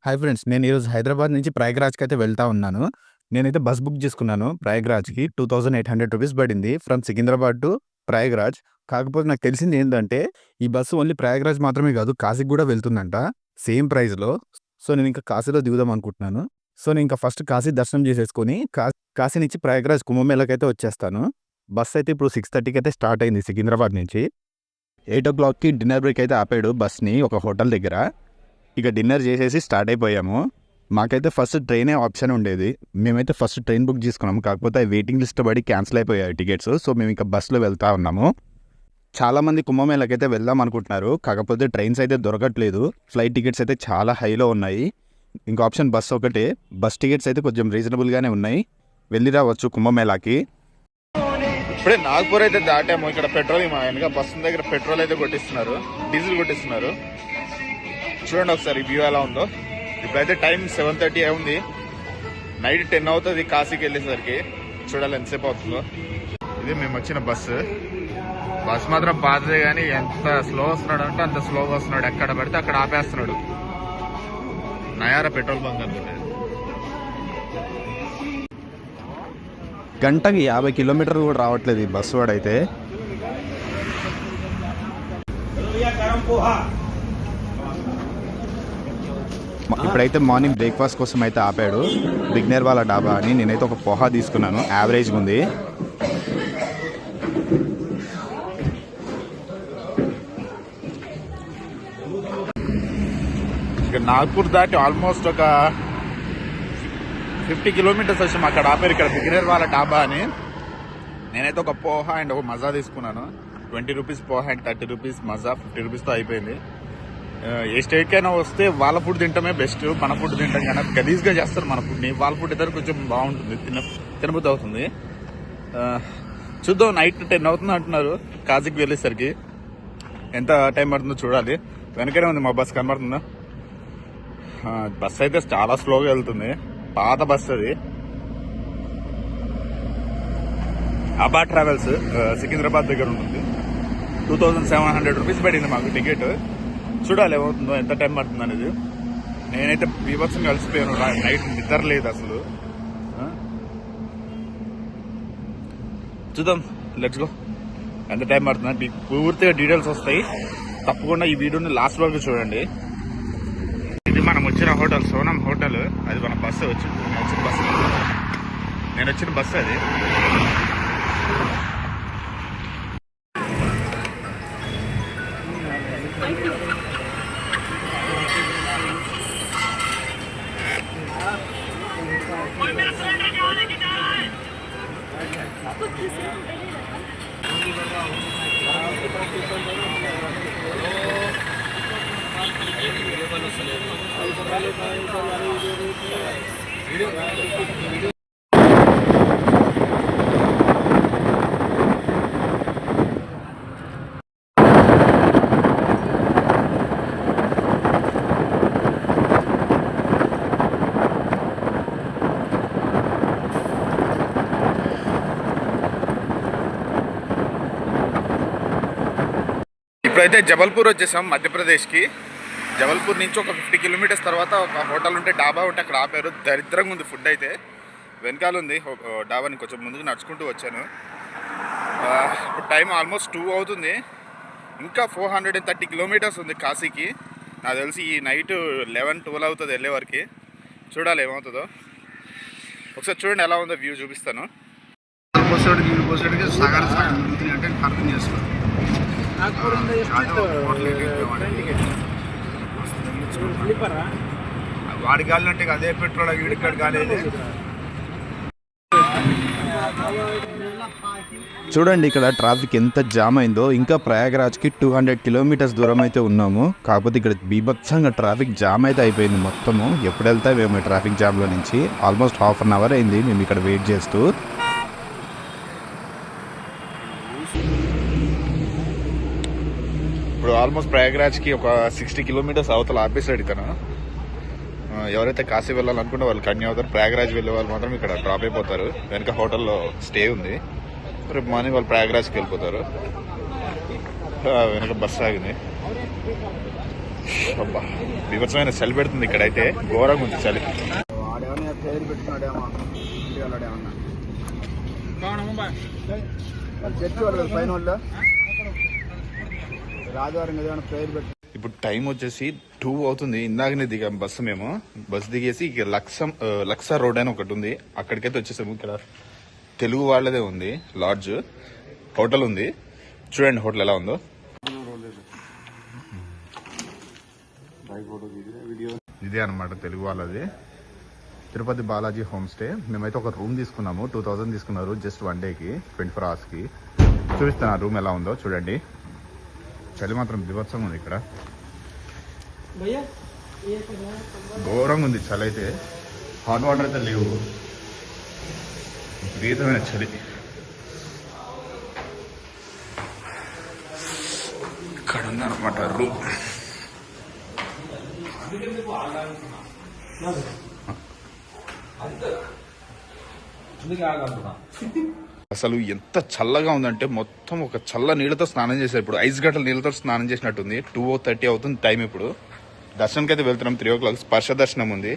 Hi friends. నేను ఈరోజు హైదరాబాద్ నుంచి ప్రయాగ్‌రాజ్‌కైతే వెళ్తా ఉన్నాను. నేనైతే బస్ బుక్ చేసుకున్నాను ప్రయాగ్‌రాజ్‌కి. రూ. 2800 పడింది ఫ్రమ్ సికింద్రాబాద్ టు ప్రయాగ్‌రాజ్. కాకపోతే నాకు తెలిసింది ఏందంటే, ఈ బస్సు ఓన్లీ ప్రయాగ్‌రాజ్ మాత్రమే కాదు, కాశీకి కూడా వెళ్తుందంట సేమ్ ప్రైస్‌లో. సో, నేనింకా కాశీలో దిగుదాం అనుకుంటున్నాను. సో, నేనింకా ఫస్ట్ కాశీ దర్శనం చేసేసుకొని కాశీ నుంచి ప్రయాగ్‌రాజ్ కుంభమేళాకైతే వచ్చేస్తాను. బస్ అయితే ఇప్పుడు 6:30కి అయితే స్టార్ట్ అయింది సికింద్రాబాద్ నుంచి. 8:00కి డిన్నర్ బ్రేక్ అయితే ఆపాడు బస్‌ని ఒక హోటల్ దగ్గర. ఇక డిన్నర్ చేసేసి స్టార్ట్ అయిపోయాము. మాకైతే ఫస్ట్ ట్రైనే ఆప్షన్ ఉండేది. మేమైతే ఫస్ట్ ట్రైన్ బుక్ చేసుకున్నాము. కాకపోతే వెయిటింగ్ లిస్ట్ పడి క్యాన్సిల్ అయిపోయాయి టికెట్స్. సో, మేము ఇంకా బస్సులో వెళ్తా ఉన్నాము. చాలామంది కుంభమేళాకైతే వెళ్దాం అనుకుంటున్నారు. కాకపోతే ట్రైన్స్ అయితే దొరకట్లేదు. ఫ్లైట్ టికెట్స్ అయితే చాలా హైలో ఉన్నాయి. ఇంకో ఆప్షన్ బస్ ఒకటే. బస్ టికెట్స్ అయితే కొంచెం రీజనబుల్గానే ఉన్నాయి. వెళ్ళి రావచ్చు కుంభమేళాకి. ఇప్పుడే నాగ్పూర్ అయితే దాటాము. ఇక్కడ పెట్రోల్ మా వెనక బస్సు దగ్గర పెట్రోల్ అయితే కొట్టిస్తున్నారు, డీజిల్ కొట్టిస్తున్నారు. చూడండి ఒకసారి వ్యూ ఎలా ఉందో. ఇప్పుడైతే టైం 7:30 ఉంది. నైట్ 10 అవుతుంది కాశీకి వెళ్ళేసరికి. చూడాలి ఎంతసేపు అవుతుందో. ఇది మేము వచ్చిన బస్సు మాత్రం పాతదే కానీ ఎంత స్లో వస్తున్నాడు అంటే అంత స్లోగా వస్తున్నాడు. ఎక్కడ పడితే అక్కడ ఆపేస్తున్నాడు. నయారా పెట్రోల్ బంక్ అనుకుంటే. గంటకి 50 కిలోమీటర్లు కూడా రావట్లేదు ఈ బస్సు వాడైతే. ఇప్పుడైతే మార్నింగ్ బ్రేక్ఫాస్ట్ కోసం అయితే ఆపాడు బిగ్నేర్ వాళ్ళ డాబా అని. నేనైతే ఒక పోహా తీసుకున్నాను, యావరేజ్గా ఉంది. ఇక నాగ్పూర్ దాటి ఆల్మోస్ట్ ఒక 50 కిలోమీటర్స్ వచ్చాము. అక్కడ ఆపారు ఇక్కడ బిగ్నేర్ వాళ్ళ డాబా అని. నేనైతే ఒక పోహా అండ్ ఒక మజా తీసుకున్నాను. 20 రూపీస్ పోహా అండ్ 30 రూపీస్ మజా. 50 రూపీస్తో అయిపోయింది. ఏ స్టేట్కైనా వస్తే వాళ్ళ ఫుడ్ తింటమే బెస్ట్. మన ఫుడ్ తింటాం కానీ గలీజ్గా చేస్తారు మన ఫుడ్ని. వాళ్ళ ఫుడ్ ఇద్దరు కొంచెం బాగుంటుంది, తినబుద్ధి అవుతుంది. చూద్దాం. నైట్ 10 అవుతుంది అంటున్నారు కాశీకి వెళ్ళేసరికి. ఎంత టైం పడుతుందో చూడాలి. వెనకనే ఉంది మా బస్, కనబడుతుందా? బస్ అయితే చాలా స్లోగా వెళ్తుంది. పాత బస్ అది. అబా ట్రావెల్స్ సికింద్రాబాద్ దగ్గర ఉంటుంది. 2700 రూపీస్ పడింది మాకు టికెట్. చూడాలి ఏమవుతుందో, ఎంత టైం పడుతుంది అనేది. నేనైతే బీభత్సంగా కలిసిపోయాను. నైట్ నిద్ర లేదు అసలు. చూద్దాం, లెట్స్ గో. ఎంత టైం పడుతుంది మీకు పూర్తిగా డీటెయిల్స్ వస్తాయి. తప్పకుండా ఈ వీడియోని లాస్ట్ వరకు చూడండి. ఇది మనం వచ్చిన హోటల్ సోనం హోటల్. అది మన బస్సు వచ్చింది. నేను వచ్చిన బస్సు అది. ఇప్పుడైతే జబల్పూర్ వచ్చేసాం, మధ్యప్రదేశ్కి. జబల్పూర్ నుంచి ఒక 50 కిలోమీటర్స్ తర్వాత ఒక హోటల్ ఉంటే, డాబా ఉంటే అక్కడ ఆపారు. దరిద్రంగా ఉంది ఫుడ్ అయితే. వెనకాల ఉంది డాబాని. కొంచెం ముందుకు నడుచుకుంటూ వచ్చాను. ఇప్పుడు టైం ఆల్మోస్ట్ 2 అవుతుంది. ఇంకా 430 కిలోమీటర్స్ ఉంది కాశీకి. నాకు తెలిసి ఈ నైట్ 11-12 అవుతుంది వెళ్ళే వరకు. చూడాలి ఏమవుతుందో. ఒకసారి చూడండి ఎలా ఉందో, వ్యూ చూపిస్తాను. వాడి గాలి అంటే అదే పెట్రోల్ వీడికాడు కాలేదు. చూడండి ఇక్కడ ట్రాఫిక్ ఎంత జామ్ అయిందో. ఇంకా ప్రయాగరాజ్కి 200 కిలోమీటర్స్ దూరం అయితే ఉన్నాము. కాకపోతే ఇక్కడ బీభత్సంగా ట్రాఫిక్ జామ్ అయితే అయిపోయింది మొత్తము. ఎప్పుడు వెళ్తామేమో ట్రాఫిక్ జామ్లో నుంచి. ఆల్మోస్ట్ ½ అన్ అవర్ అయింది మేము ఇక్కడ వెయిట్ చేస్తూ. ఇప్పుడు ఆల్మోస్ట్ ప్రయాగరాజ్కి ఒక 60 కిలోమీటర్స్ అవతల ఆపేసాడు ఇతను. ఎవరైతే కాశీ వెళ్ళాలనుకుంటే వాళ్ళు కన్యా అవుతారు. ప్రయాగరాజ్ వెళ్ళే వాళ్ళు మాత్రం ఇక్కడ డ్రాప్ అయిపోతారు. వెనక హోటల్లో స్టే ఉంది. రేపు మార్నింగ్ వాళ్ళు ప్రయాగరాజ్కి వెళ్ళిపోతారు. వెనక బస్సు ఆగింది. అబ్బా వివత్సమైన చలి పెడుతుంది ఇక్కడైతే, ఘోరంగా ఉంది చలి. వాడేమన్నా పేరు పెట్టుకున్నాడేమో ఇండియాలోడేమన్నా చర్చి వాళ్ళు పైన వాళ్ళు రాజవారం ఏదైనా పేరు పెట్టు. ఇప్పుడు టైం వచ్చేసి 2 అవుతుంది. ఇందాకనే దిగాం బస్సు మేము. బస్సు దిగేసి ఇక లక్స రోడ్ అని ఒకటి ఉంది, అక్కడికైతే వచ్చేసాము. ఇక్కడ తెలుగు వాళ్ళదే ఉంది లాడ్జ్, హోటల్ ఉంది. చూడండి హోటల్ ఎలా ఉందో. ఇదే అనమాట తెలుగు వాళ్ళది, తిరుపతి బాలాజీ హోమ్ స్టే. మేమైతే ఒక రూమ్ తీసుకున్నాము, 2000 తీసుకున్నారు జస్ట్ 1 డేకి, 24 hours కి. చూపిస్తాను ఆ రూమ్ ఎలా ఉందో చూడండి. చలి మాత్రం బీభత్సంగా ఉంది ఇక్కడ, ఘోరంగా ఉంది చలి అయితే. హాట్ వాటర్ అయితే లేవు, విపరీతమైన చలి. ఇక్కడ ఉందన్నమాట రూమ్. అసలు ఎంత చల్లగా ఉందంటే మొత్తం ఒక చల్ల నీళ్ళతో స్నానం చేశారు. ఇప్పుడు ఐస్ గడ్డల నీళ్ళతో స్నానం చేసినట్టుంది. 2:30 అవుతుంది టైం. ఇప్పుడు దర్శనంకి అయితే వెళ్తున్నాం. 3 o'clock స్పర్శ దర్శనం ఉంది,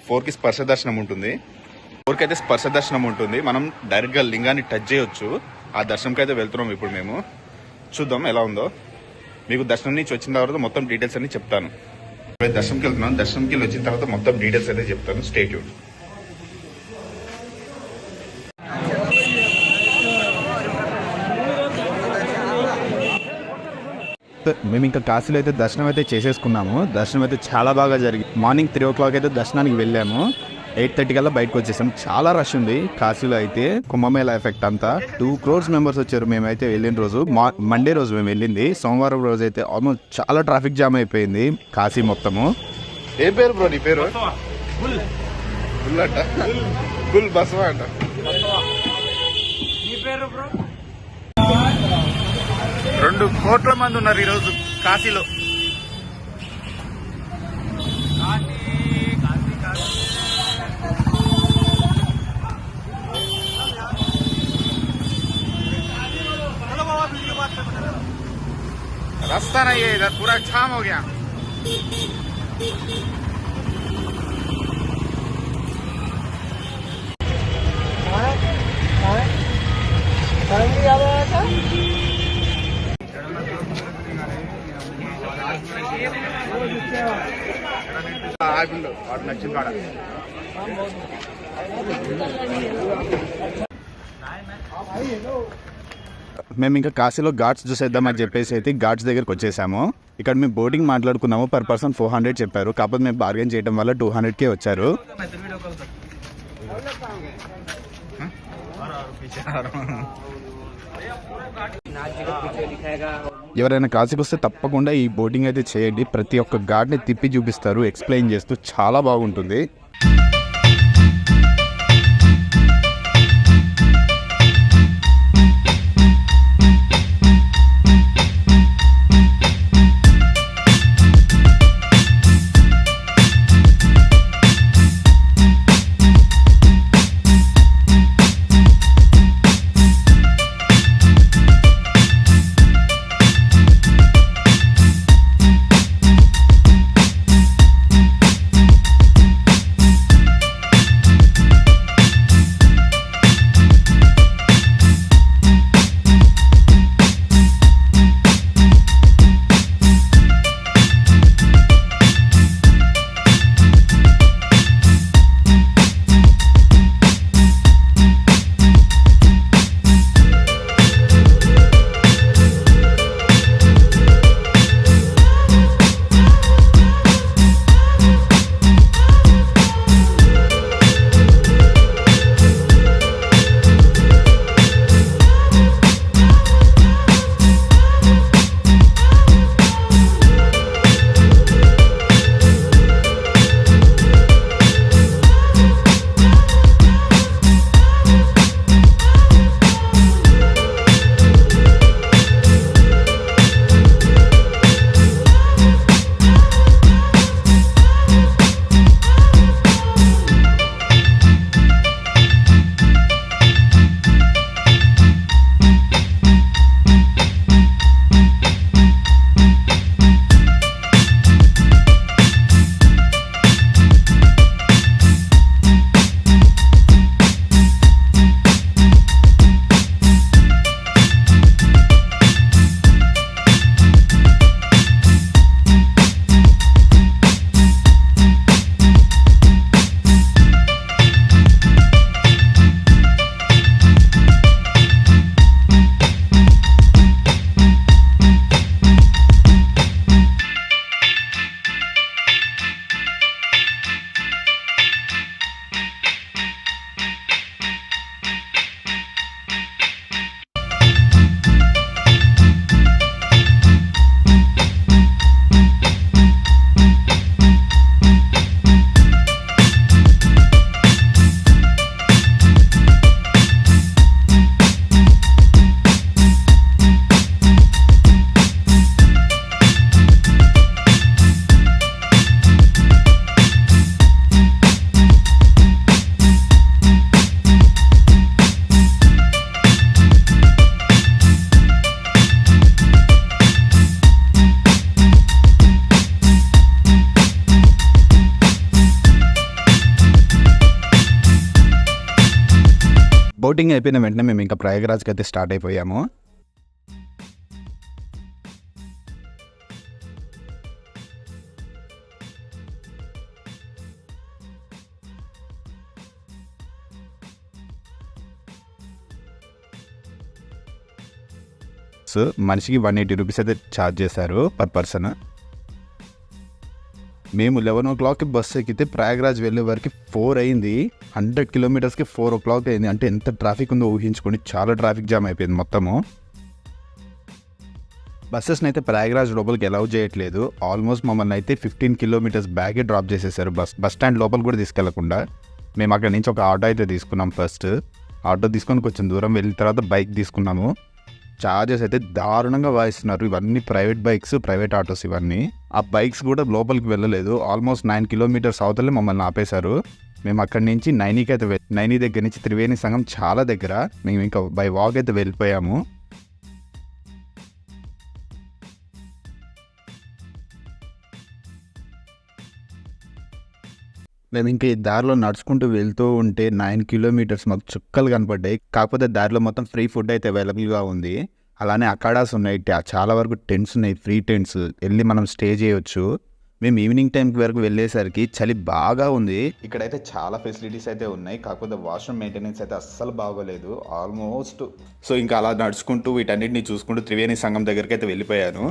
4కి స్పర్శ దర్శనం ఉంటుంది. 4కి అయితే స్పర్శ దర్శనం ఉంటుంది. మనం డైరెక్ట్ గా లింగాన్ని టచ్ చేయొచ్చు. ఆ దర్శనంకి అయితే వెళ్తున్నాం ఇప్పుడు మేము. చూద్దాం ఎలా ఉందో. మీకు దర్శనం నుంచి వచ్చిన తర్వాత మొత్తం డీటెయిల్స్ అన్ని చెప్తాను. దర్శనంకి వెళ్తున్నాం, దర్శనంకి వచ్చిన తర్వాత మొత్తం డీటెయిల్స్ అయితే చెప్తాను. Stay tune. మేము ఇంకా కాశీలో అయితే దర్శనం అయితే చేసేసుకున్నాము. దర్శనం అయితే చాలా బాగా జరిగింది. మార్నింగ్ 3 o'clock అయితే దర్శనానికి వెళ్ళాము. 8:30 కల్లా బయటకు వచ్చేసాం. చాలా రష్ ఉంది కాశీలో అయితే, కుంభమేళా ఎఫెక్ట్ అంతా. 2 crores మెంబర్స్ వచ్చారు మేమైతే వెళ్ళిన రోజు. మండే రోజు మేము వెళ్ళింది. సోమవారం రోజు అయితే ఆల్మోస్ట్ చాలా ట్రాఫిక్ జామ్ అయిపోయింది కాశీ మొత్తము. ఏ పేరు బ్రో నీ పేరు? గుల్ అంట, గుల్ బసవా అంట. 2 కోట్ల మంది ఉన్నారు ఈరోజు కాశీలో. रास्ता नहीं है इधर, पूरा जाम हो गया. నచ్చింది కాడ మేము ఇంకా కాశీలో ఘాట్స్ చూసేద్దామని చెప్పేసి అయితే ఘాట్స్ దగ్గరికి వచ్చేసాము. ఇక్కడ మేము బోటింగ్ మాట్లాడుకున్నాము. పర్ పర్సన్ 400 చెప్పారు. కాకపోతే మేము బార్గెన్ చేయడం వల్ల 200కే వచ్చారు. ఎవరైనా కాశీకి వస్తే తప్పకుండా ఈ బోటింగ్ అయితే చేయండి. ప్రతి ఒక్క ఘాట్ని తిప్పి చూపిస్తారు, ఎక్స్ప్లెయిన్ చేస్తూ. చాలా బాగుంటుంది. షూటింగ్ అయిపోయిన వెంటనే మేము ఇంకా ప్రయాగరాజ్కి అయితే స్టార్ట్ అయిపోయాము. సో మనిషికి 180 రూపీస్ అయితే ఛార్జ్ చేశారు పర్ పర్సన్. మేము 11 o'clockకి బస్సు ఎక్కితే ప్రయాగరాజ్ వెళ్ళే వరకు 4 అయింది. 100 కిలోమీటర్స్కి 4 o'clock అయింది. అంటే ఎంత ట్రాఫిక్ ఉందో ఊహించుకోండి. చాలా ట్రాఫిక్ జామ్ అయిపోయింది మొత్తము. బస్సెస్ని అయితే ప్రయాగరాజ్ లోపలికి అలౌ చేయట్లేదు. ఆల్మోస్ట్ మమ్మల్ని అయితే 15 కిలోమీటర్స్ బ్యాగే డ్రాప్ చేసేసారు. బస్ స్టాండ్ లోపల కూడా తీసుకెళ్లకుండా. మేము అక్కడి నుంచి ఒక ఆటో అయితే తీసుకున్నాం. ఫస్ట్ ఆటో తీసుకొని కొంచెం దూరం వెళ్ళిన తర్వాత బైక్ తీసుకున్నాము. చార్జెస్ అయితే దారుణంగా వాయిస్తున్నారు. ఇవన్నీ ప్రైవేట్ బైక్స్, ప్రైవేట్ ఆటోస్ ఇవన్నీ. ఆ బైక్స్ కూడా లోపలికి వెళ్ళలేదు. ఆల్మోస్ట్ 9 కిలోమీటర్స్ అవతలే మమ్మల్ని ఆపేశారు. మేము అక్కడి నుంచి నైనీకి అయితే నైనీ దగ్గర నుంచి త్రివేణి సంఘం చాలా దగ్గర. మేము ఇంకా బై వాక్ అయితే వెళ్ళిపోయాము. మేము ఇంకా ఈ దారిలో నడుచుకుంటూ వెళ్తూ ఉంటే 9 కిలోమీటర్స్ మాకు చుక్కలు కనపడ్డాయి. కాకపోతే దారిలో మొత్తం ఫ్రీ ఫుడ్ అయితే అవైలబుల్గా ఉంది. అలానే అకాడాస్ ఉన్నాయి, చాలా వరకు టెంట్స్ ఉన్నాయి, ఫ్రీ టెంట్స్. వెళ్ళి మనం స్టే చేయొచ్చు. మేము ఈవినింగ్ టైంకి వరకు వెళ్ళేసరికి చలి బాగా ఉంది. ఇక్కడైతే చాలా ఫెసిలిటీస్ అయితే ఉన్నాయి. కాకపోతే వాష్రూమ్ మెయింటెనెన్స్ అయితే అస్సలు బాగోలేదు ఆల్మోస్ట్. సో ఇంకా అలా నడుచుకుంటూ వీటన్నిటిని చూసుకుంటూ త్రివేణి సంఘం దగ్గరికి అయితే వెళ్ళిపోయాను.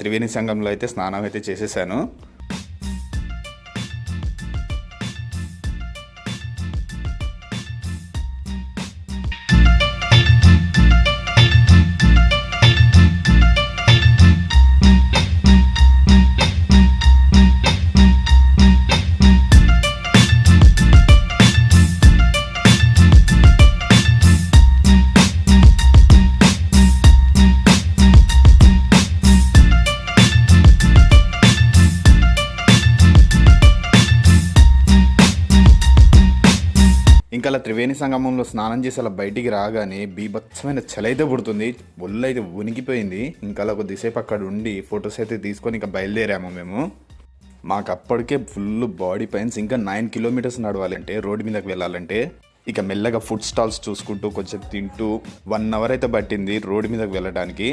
త్రివేణి సంఘంలో అయితే స్నానం అయితే చేసేసాను. ఇంకా అలా త్రివేణి సంగమంలో స్నానం చేసి అలా బయటికి రాగానే బీభత్సమైన చలి అయితే పుడుతుంది. ఒళ్ళు అయితే ఉనికిపోయింది. ఇంకా అలా కొద్దిసేపు అక్కడ ఉండి ఫొటోస్ అయితే తీసుకొని ఇంకా బయలుదేరాము మేము. మాకు అప్పటికే ఫుల్ బాడీ పెయిన్స్. ఇంకా 9 కిలోమీటర్స్ నడవాలంటే, రోడ్డు మీదకి వెళ్ళాలంటే. ఇక మెల్లగా ఫుడ్ స్టాల్స్ చూసుకుంటూ కొంచెం తింటూ 1 hour అయితే పట్టింది రోడ్డు మీదకి వెళ్ళడానికి.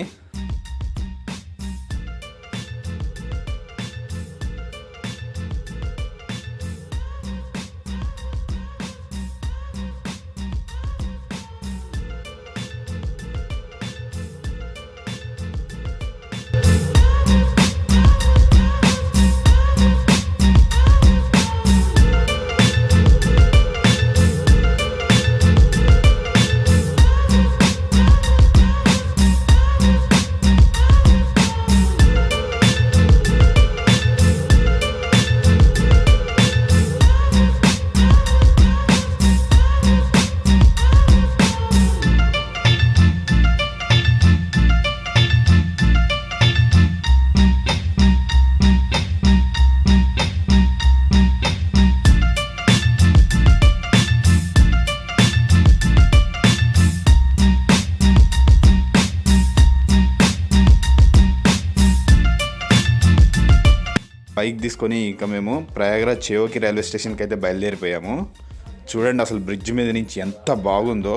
బైక్ తీసుకొని ఇంకా మేము ప్రయాగరాజ్ చేవకి రైల్వే స్టేషన్కి అయితే బయలుదేరిపోయాము. చూడండి అసలు బ్రిడ్జ్ మీద నుంచి ఎంత బాగుందో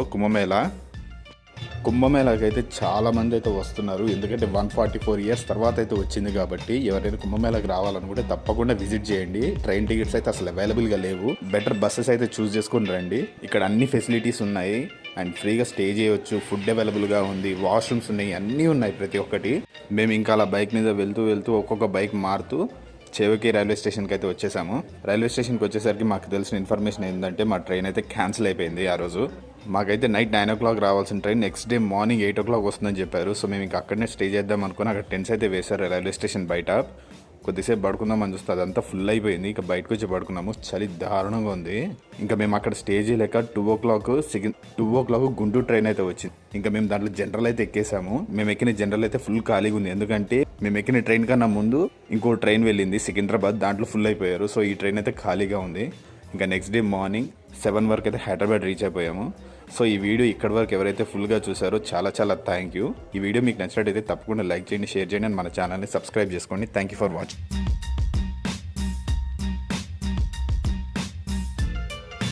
కుంభమేళాకి అయితే చాలామంది అయితే వస్తున్నారు. ఎందుకంటే 144 years తర్వాత అయితే వచ్చింది కాబట్టి ఎవరైనా కుంభమేళాకి రావాలనుకుంటే తప్పకుండా విజిట్ చేయండి. ట్రైన్ టికెట్స్ అయితే అసలు అవైలబుల్గా లేవు. బెటర్ బస్సెస్ అయితే చూస్ చేసుకొని రండి. ఇక్కడ అన్ని ఫెసిలిటీస్ ఉన్నాయి అండ్ ఫ్రీగా స్టే చేయవచ్చు. ఫుడ్ అవైలబుల్గా ఉంది, వాష్రూమ్స్ ఉన్నాయి, అన్నీ ఉన్నాయి ప్రతి ఒక్కటి. మేము ఇంకా అలా బైక్ మీద వెళ్తూ ఒక్కొక్క బైక్ మారుతూ చేవకి రైల్వే స్టేషన్కి అయితే వచ్చేసాము. రైల్వే స్టేషన్కి వచ్చేసరికి మాకు తెలిసిన ఇన్ఫర్మేషన్ ఏంటంటే మా ట్రైన్ అయితే క్యాన్సిల్ అయిపోయింది ఆ రోజు. మాకైతే నైట్ 9 o'clock రావాల్సిన train next day morning 8 o'clock వస్తుందని చెప్పారు. సో మేము ఇంకా అక్కడనే స్టే చేద్దాం అనుకుని అక్కడ టెంట్స్ అయితే వేశారు రైల్వే స్టేషన్ బయట. కొద్దిసేపు పడుకుందామని చూస్తే అదంతా ఫుల్ అయిపోయింది. ఇక బయటకు వచ్చి పడుకున్నాము. చలి దారుణంగా ఉంది. ఇంకా మేము అక్కడ స్టే చేయలేక 2 o'clock గుంటూరు ట్రైన్ అయితే వచ్చింది. ఇంకా మేము దాంట్లో జనరల్ అయితే ఎక్కేసాము. మేము ఎక్కిన జనరల్ అయితే ఫుల్ ఖాళీగా ఉంది. ఎందుకంటే మేము ఎక్కిన ట్రైన్ కన్నా ముందు ఇంకో ట్రైన్ వెళ్ళింది సికింద్రాబాద్, దాంట్లో ఫుల్ అయిపోయారు. సో ఈ ట్రైన్ అయితే ఖాళీగా ఉంది. ఇంకా నెక్స్ట్ డే మార్నింగ్ 7 వరకు అయితే హైదరాబాద్ రీచ్ అయిపోయాము. సో ఈ వీడియో ఇక్కడ వరకు ఎవరైతే ఫుల్గా చూసారో చాలా థ్యాంక్ యూ. ఈ వీడియో మీకు నచ్చినట్టయితే తప్పకుండా లైక్ చేయండి, షేర్ చేయండి అండ్ మన ఛానల్ని సబ్స్క్రైబ్ చేసుకోండి. Thank you for watching.